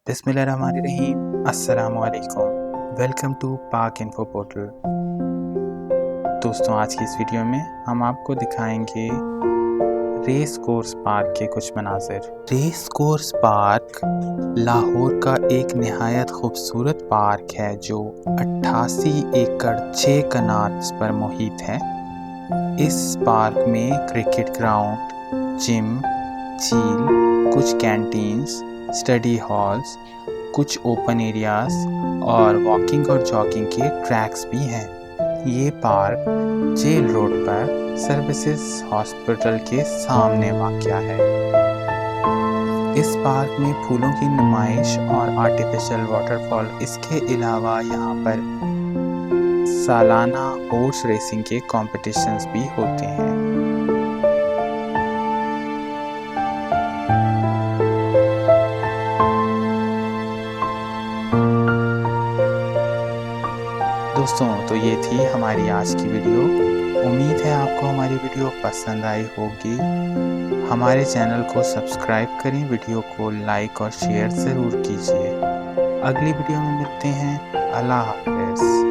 बिस्मिल्लाहिर्रहमानिर्रहीम। अस्सलामु अलैकुम। वेलकम टू पाक इन्फो पोर्टल। दोस्तों, आज की इस वीडियो में हम आपको दिखाएंगे रेस कोर्स पार्क के कुछ मनाज़िर। रेस कोर्स पार्क लाहौर का एक निहायत खूबसूरत पार्क है जो 88 एकड़ 6 कनाल्स पर मुहित है। इस पार्क में क्रिकेट ग्राउंड, जिम, झील, कुछ कैंटीन्स, स्टडी हॉल्स, कुछ ओपन एरियाज और वॉकिंग और जॉगिंग के ट्रैक्स भी हैं। ये पार्क जेल रोड पर सर्विसेज हॉस्पिटल के सामने वाक़या है। इस पार्क में फूलों की नुमाइश और आर्टिफिशियल वाटरफॉल, इसके अलावा यहाँ पर सालाना हॉर्स रेसिंग के कॉम्पिटिशन्स भी होते हैं। दोस्तों, तो ये थी हमारी आज की वीडियो। उम्मीद है आपको हमारी वीडियो पसंद आई होगी। हमारे चैनल को सब्सक्राइब करें, वीडियो को लाइक और शेयर ज़रूर कीजिए। अगली वीडियो में मिलते हैं। अल्लाह हाफ़िज़।